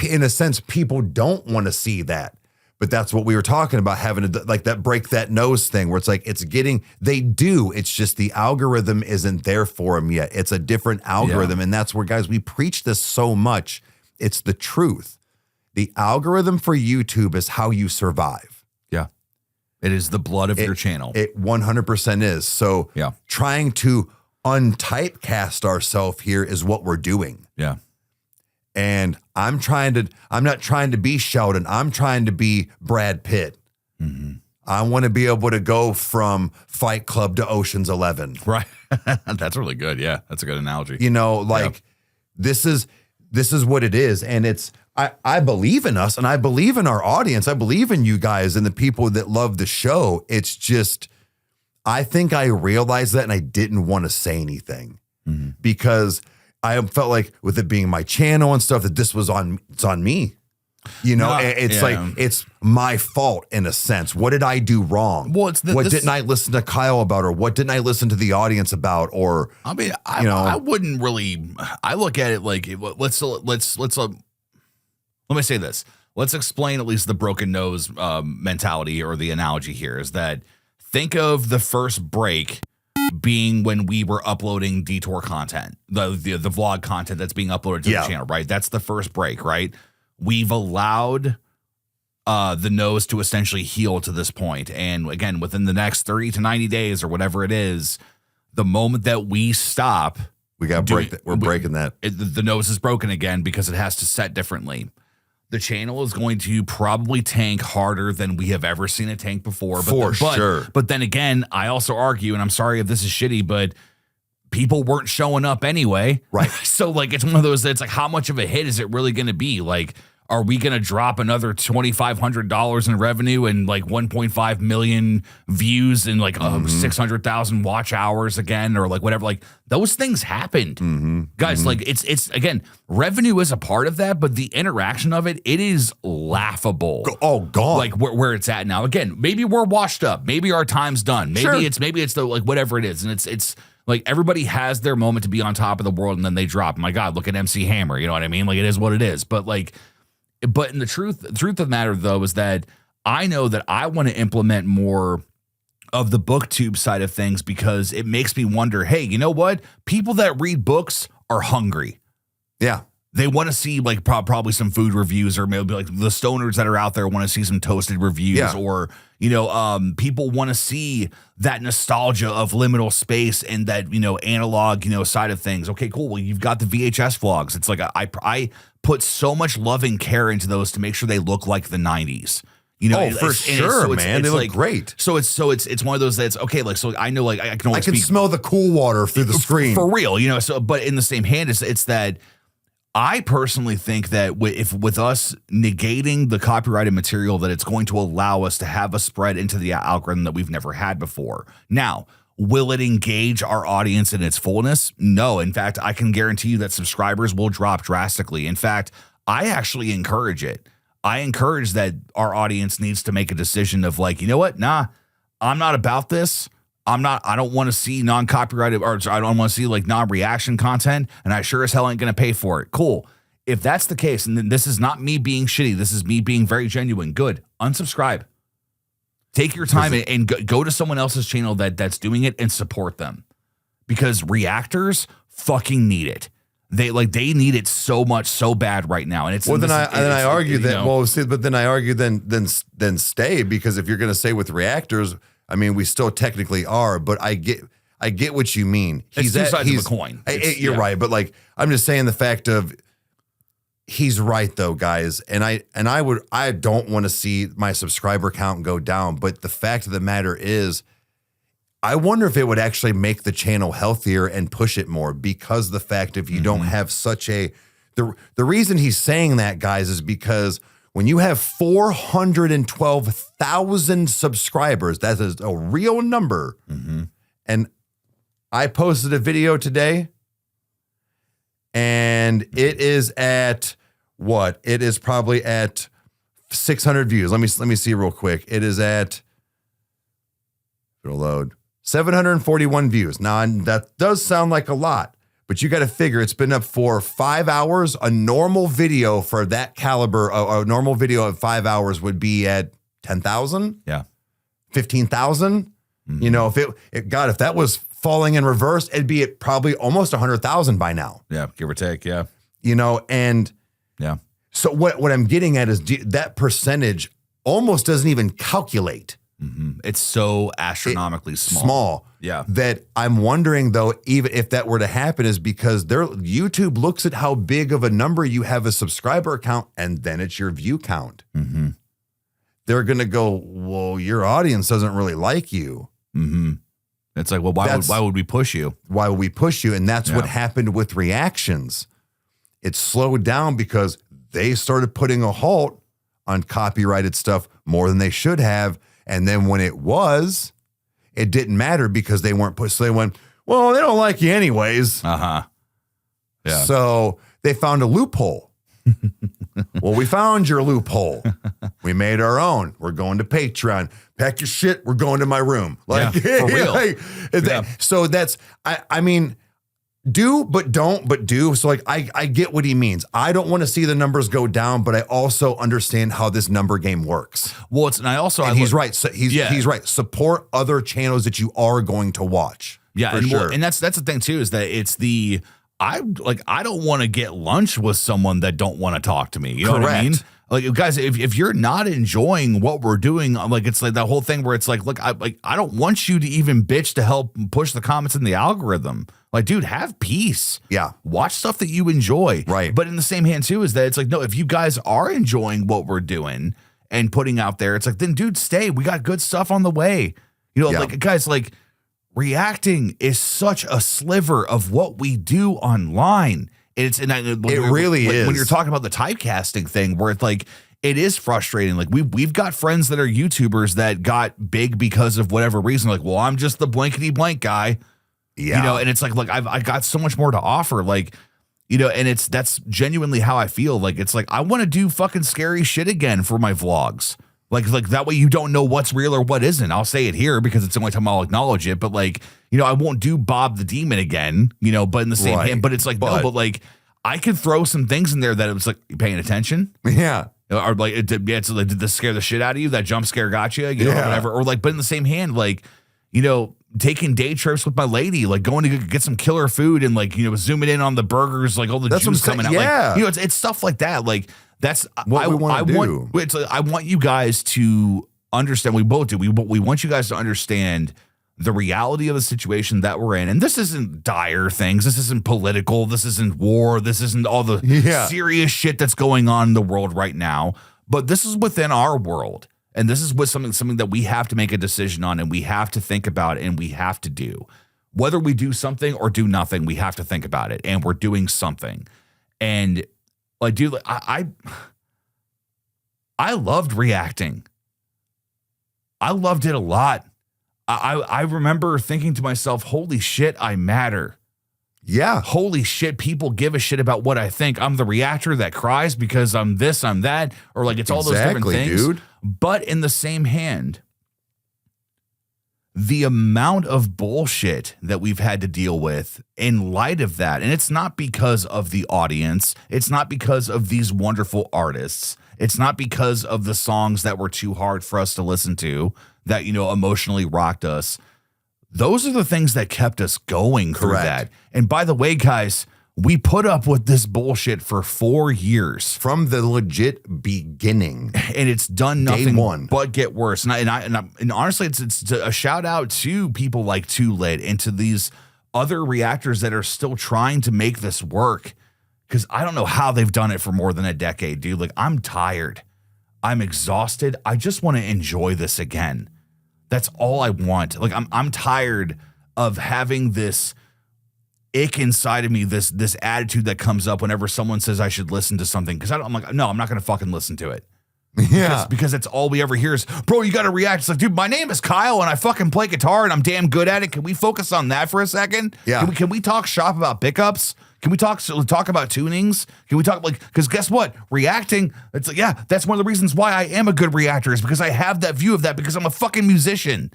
In a sense, people don't want to see that, but that's what we were talking about, having to like that break that nose thing where it's like, they do. It's just the algorithm isn't there for them yet. It's a different algorithm. Yeah. And that's where, guys, we preach this so much. It's the truth. The algorithm for YouTube is how you survive. Yeah. It is the blood of your channel. It 100% is. So trying to untypecast ourselves here is what we're doing. Yeah. And I'm not trying to be Sheldon. I'm trying to be Brad Pitt. Mm-hmm. I want to be able to go from Fight Club to Ocean's 11. Right. That's really good. Yeah. That's a good analogy. This is what it is. And I believe in us and I believe in our audience. I believe in you guys and the people that love the show. It's just, I think I realized that and I didn't want to say anything because I felt like with it being my channel and stuff that this was it's on me. It's my fault in a sense. What did I do wrong? Well, didn't I listen to Kyle about, or what didn't I listen to the audience about? Or I wouldn't really. I look at it like let's let me say this. Let's explain at least the broken nose mentality or the analogy here is that think of the first break being when we were uploading detour content, the vlog content that's being uploaded to the channel, right? That's the first break, right? We've allowed the nose to essentially heal to this point. And again, within the next 30 to 90 days or whatever it is, the moment that we stop, we got to break that. We're breaking that. The nose is broken again because it has to set differently. The channel is going to probably tank harder than we have ever seen it tank before. Sure. But then again, I also argue, and I'm sorry if this is shitty, but people weren't showing up anyway. Right. So like, it's one of those that's like, how much of a hit is it really going to be? Like, are we going to drop another $2,500 in revenue and like 1.5 million views and like 600,000 watch hours again, or like whatever? Like those things happened, guys. Like it's again, revenue is a part of that, but the interaction of it is laughable. Oh, God. Like where it's at now. Again, maybe we're washed up. Maybe our time's done. Maybe it's the like whatever it is, and it's. Like everybody has their moment to be on top of the world and then they drop. My God, look at MC Hammer. You know what I mean? Like it is what it is. But in the truth of the matter though, is that I know that I want to implement more of the booktube side of things because it makes me wonder, hey, you know what? People that read books are hungry. Yeah. They want to see like probably some food reviews, or maybe like the stoners that are out there want to see some toasted reviews, or people want to see that nostalgia of liminal space and that analog side of things. Okay, cool. Well, you've got the VHS vlogs. It's like I put so much love and care into those to make sure they look like the 90s. For sure, man. They look great. So it's one of those that's okay. Like, so I know, like I can smell the cool water through the screen for real. So, but in the same hand, it's that. I personally think that if with us negating the copyrighted material, that it's going to allow us to have a spread into the algorithm that we've never had before. Now, will it engage our audience in its fullness? No. In fact, I can guarantee you that subscribers will drop drastically. In fact, I actually encourage it. I encourage that our audience needs to make a decision of like, you know what? Nah, I'm not about this. I don't want to see non-copyrighted, or I don't want to see like non-reaction content, and I sure as hell ain't going to pay for it. Cool. If that's the case, and then this is not me being shitty, this is me being very genuine. Good. Unsubscribe. Take your time and go to someone else's channel that's doing it and support them, because reactors fucking need it. They need it so much, so bad right now. And it's then I argue then stay, because if you're going to say with reactors, I mean, we still technically are, but I get what you mean. It's two sides of a coin. You're right, but like I'm just saying the fact of. He's right though, guys. And I don't want to see my subscriber count go down, but the fact of the matter is, I wonder if it would actually make the channel healthier and push it more, because the fact if you don't have such the reason he's saying that, guys, is because when you have 412,000 subscribers, that is a real number. And I posted a video today, and it is at what? It is probably at 600 views. Let me see real quick. It is at, it'll load, 741 views. Now, that does sound like a lot, but you got to figure it's been up for 5 hours. A normal video for that caliber, a normal video of 5 hours would be at 10,000. Yeah. 15,000. You know, if that was falling in reverse, it'd be at probably almost 100,000 by now. Yeah, give or take. Yeah. You know, and yeah. So what I'm getting at is that percentage almost doesn't even calculate. It's so astronomically small. Yeah. That I'm wondering though, even if that were to happen, is because YouTube looks at how big of a number you have a subscriber account, and then it's your view count. They're going to go, well, your audience doesn't really like you. It's like, well, why would we push you? Why would we push you? And that's what happened with reactions. It slowed down because they started putting a halt on copyrighted stuff more than they should have. And then when it didn't matter because they weren't pushed. So they went, well, they don't like you anyways. Yeah. So they found a loophole. Well, we found your loophole. We made our own. We're going to Patreon. Pack your shit. We're going to my room. Like, for real. So that's, I mean, do, but don't, but do. So like, I get what he means. I don't want to see the numbers go down, but I also understand how this number game works. Well, he's right. So he's right. Support other channels that you are going to watch. Yeah. For sure. And that's the thing too, is that it's I don't want to get lunch with someone that don't want to talk to me. You know what I mean? Like, guys, if you're not enjoying what we're doing, like, it's like that whole thing where it's like, look, I don't want you to even bitch to help push the comments in the algorithm. Like, dude, have peace. Yeah. Watch stuff that you enjoy. Right. But in the same hand too, is that it's like, no, if you guys are enjoying what we're doing and putting out there, it's like, then dude, stay. We got good stuff on the way. You know, like, guys, like, reacting is such a sliver of what we do online. It really is. When you're talking about the typecasting thing, where it's like, it is frustrating. Like, we've got friends that are YouTubers that got big because of whatever reason. Like, well, I'm just the blankety blank guy. Yeah. You know, and it's like, look, I got so much more to offer. Like, you know, and that's genuinely how I feel. Like, it's like, I want to do fucking scary shit again for my vlogs. Like that way you don't know what's real or what isn't. I'll say it here because it's the only time I'll acknowledge it. But like, you know, I won't do Bob the Demon again, you know, but in the same hand, but it's like, no, but like, I could throw some things in there that it was like, you paying attention? Yeah. Or like, did this scare the shit out of you? That jump scare got you? You know, whatever. Or like, but in the same hand, like, you know, taking day trips with my lady, like going to get some killer food and like, you know, zooming in on the burgers, like all the juice coming out. Like, you know, it's stuff like that. Like, that's what we want to do. I want you guys to understand. We both do. We want you guys to understand the reality of the situation that we're in. And this isn't dire things. This isn't political. This isn't war. This isn't all the serious shit that's going on in the world right now. But this is within our world. And this is with something that we have to make a decision on, and we have to think about, and we have to do. Whether we do something or do nothing, we have to think about it. And we're doing something. And like, dude, I loved reacting. I loved it a lot. I remember thinking to myself, holy shit, I matter. Yeah. Holy shit, people give a shit about what I think. I'm the reactor that cries because I'm this, I'm that, or like it's all those different things. Dude. But in the same hand, the amount of bullshit that we've had to deal with in light of that. And it's not because of the audience. It's not because of these wonderful artists. It's not because of the songs that were too hard for us to listen to that, emotionally rocked us. Those are the things that kept us going through that. And by the way, guys, we put up with this bullshit for 4 years. From the legit beginning. And it's done nothing Day one. but get worse. And honestly, it's a shout out to people like Too Lit and to these other reactors that are still trying to make this work. Because I don't know how they've done it for more than a decade, dude. Like, I'm tired. I'm exhausted. I just want to enjoy this again. That's all I want. Like, I'm tired of having this ick inside of me, this attitude that comes up whenever someone says I should listen to something. Because I'm like, no, I'm not going to fucking listen to it. Yeah. Because that's all we ever hear is, bro, you got to react. It's like, dude, my name is Kyle and I fucking play guitar and I'm damn good at it. Can we focus on that for a second? Yeah. Can we talk shop about pickups? Can we talk about tunings? Can we talk because guess what? Reacting, it's like, yeah, that's one of the reasons why I am a good reactor is because I have that view of that because I'm a fucking musician.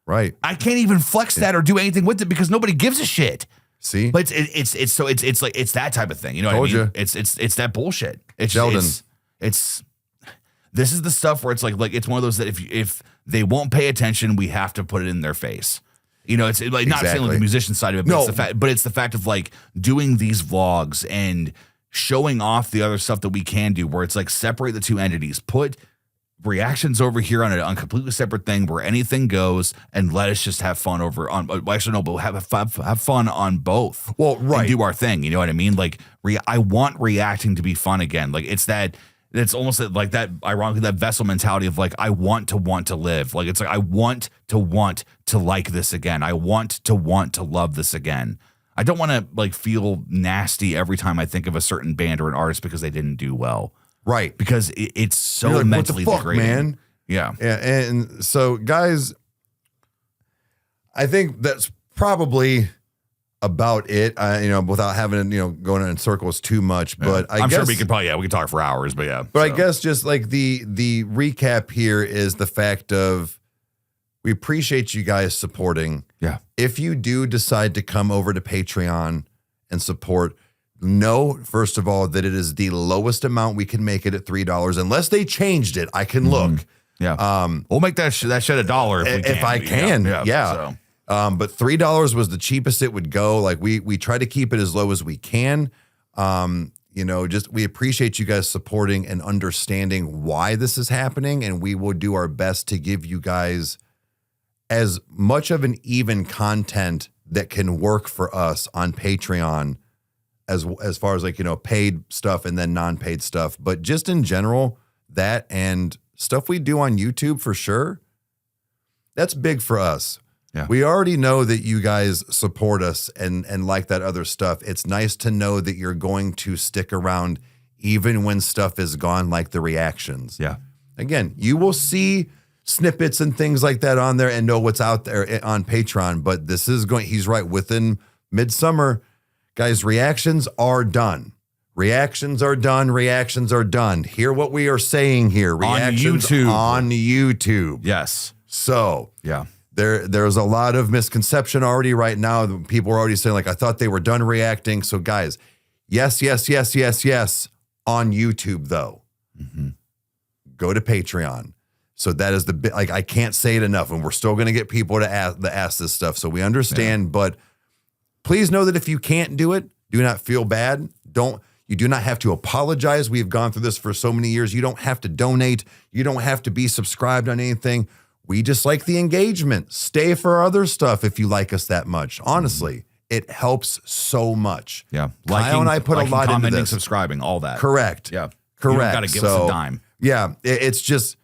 Right. I can't even flex that or do anything with it because nobody gives a shit. See? But it's like it's that type of thing. You know what I mean? It's that bullshit. It's Sheldon. It's this is the stuff where it's like it's one of those that if they won't pay attention, we have to put it in their face. It's like not saying like the musician side of it, but it's the fact of like doing these vlogs and showing off the other stuff that we can do where it's like separate the two entities, put reactions over here on a completely separate thing where anything goes and let us just have fun but have fun on both. Well, right. And do our thing. You know what I mean? Like I want reacting to be fun again. Like it's almost like that, ironically, that vessel mentality of like, I want to live. Like, it's like, I want to like this again. I want to love this again. I don't want to like feel nasty every time I think of a certain band or an artist because they didn't do well. Right. Because it's so like, mentally what the fuck, degrading. Man? Yeah. Yeah. And so, guys, I think that's probably about it, without having going in circles too much. But I'm guess, sure we could talk for hours, but yeah. But I guess just like the recap here is the fact of we appreciate you guys supporting. Yeah. If you do decide to come over to Patreon and support, know first of all that it is the lowest amount we can make it at $3, unless they changed it. I can look. Yeah. We'll make that shit $1 if I can. Yeah. So. But $3 was the cheapest it would go. Like we try to keep it as low as we can. We appreciate you guys supporting and understanding why this is happening. And we will do our best to give you guys as much of an even content that can work for us on Patreon as far as like, paid stuff and then non-paid stuff. But just in general, that and stuff we do on YouTube for sure, that's big for us. Yeah. We already know that you guys support us and like that other stuff. It's nice to know that you're going to stick around even when stuff is gone, like the reactions. Yeah. Again, you will see snippets and things like that on there and know what's out there on Patreon. But this is he's right, within midsummer, guys, reactions are done. Reactions are done. Reactions are done. Hear what we are saying here. Reactions on YouTube. Yes. So, yeah. There's a lot of misconception already right now. People are already saying, like, I thought they were done reacting. So, guys, yes on YouTube, though. Mm-hmm. Go to Patreon. So that is I can't say it enough. And we're still going to get people to ask this stuff. So we understand. But please know that if you can't do it, do not feel bad. You do not have to apologize. We've gone through this for so many years. You don't have to donate. You don't have to be subscribed on anything. We just like the engagement. Stay for other stuff if you like us that much. Honestly, it helps so much. Yeah. Kyle and I put a lot into this. Subscribing, all that. Correct. Yeah. Correct. You got to give us a dime. Yeah. It's just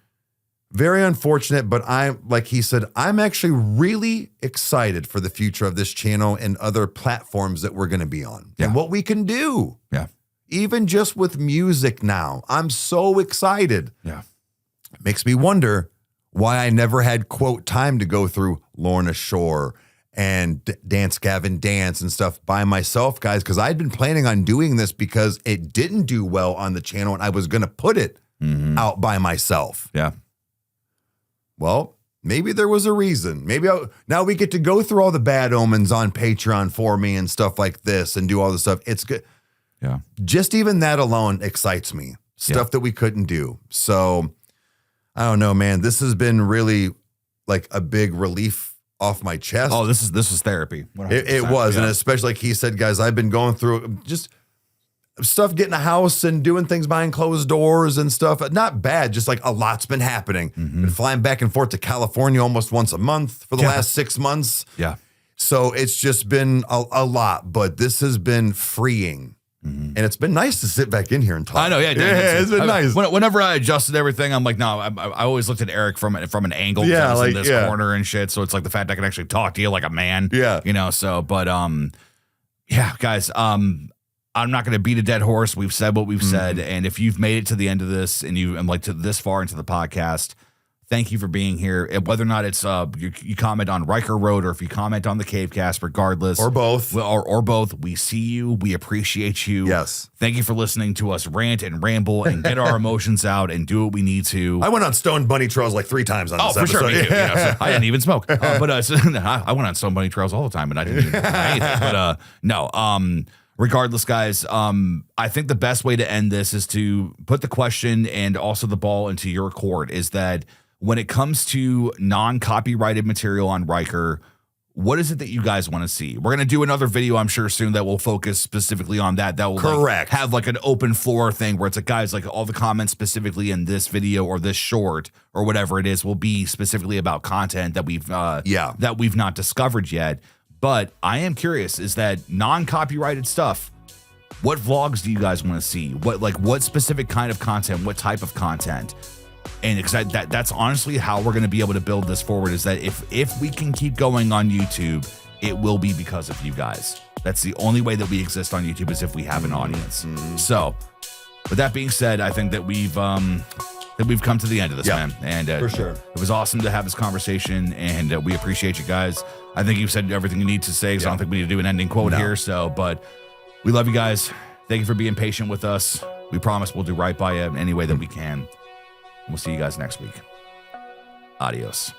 very unfortunate, but like he said, I'm actually really excited for the future of this channel and other platforms that we're going to be on and what we can do. Yeah. Even just with music now. I'm so excited. Yeah. It makes me wonder why I never had, quote, time to go through Lorna Shore and Dance Gavin Dance and stuff by myself, guys, because I'd been planning on doing this because it didn't do well on the channel and I was going to put it out by myself. Yeah. Well, maybe there was a reason. Maybe now we get to go through all the bad omens on Patreon for me and stuff like this and do all this stuff. It's good. Yeah. Just even that alone excites me. Stuff that we couldn't do. So I don't know, man. This has been really like a big relief off my chest. Oh, this was therapy. It was. And especially like he said, guys, I've been going through just stuff, getting a house and doing things behind closed doors and stuff. Not bad. Just like a lot's been happening. Been flying back and forth to California almost once a month for the last 6 months. Yeah. So it's just been a lot, but this has been freeing. And it's been nice to sit back in here and talk. I know, yeah, it's been nice. Whenever I adjusted everything, I'm like, no, I always looked at Eric from an angle, in this corner and shit. So it's like the fact I can actually talk to you like a man, So, but guys, I'm not going to beat a dead horse. We've said what we've said, and if you've made it to the end of this and to this far into the podcast, thank you for being here. And whether or not it's you comment on Riker Road or if you comment on the Cavecast, regardless, or both, or both, we see you. We appreciate you. Yes. Thank you for listening to us rant and ramble and get our emotions out and do what we need to. I went on Stone Bunny Trails like 3 times on this episode. Oh, for sure. Me too. So I didn't even smoke. I went on Stone Bunny Trails all the time and I didn't even do anything. But no. Regardless, guys, I think the best way to end this is to put the question and also the ball into your court. Is that when it comes to non-copyrighted material on Riker, what is it that you guys want to see? We're going to do another video, I'm sure, soon that will focus specifically on that. That will have like an open floor thing where it's like, guys, like all the comments specifically in this video or this short or whatever it is will be specifically about content that we've not discovered yet. But I am curious, is that non-copyrighted stuff, what vlogs do you guys want to see? What specific kind of content, what type of content? And that's honestly how we're going to be able to build this forward, is that if we can keep going on YouTube, it will be because of you guys. That's the only way that we exist on YouTube, is if we have an audience. So with that being said, I think that we've come to the end of this, man. And for sure. It was awesome to have this conversation, and we appreciate you guys. I think you've said everything you need to say, so I don't think we need to do an ending quote here. So, but we love you guys. Thank you for being patient with us. We promise we'll do right by you in any way that we can. We'll see you guys next week. Adios.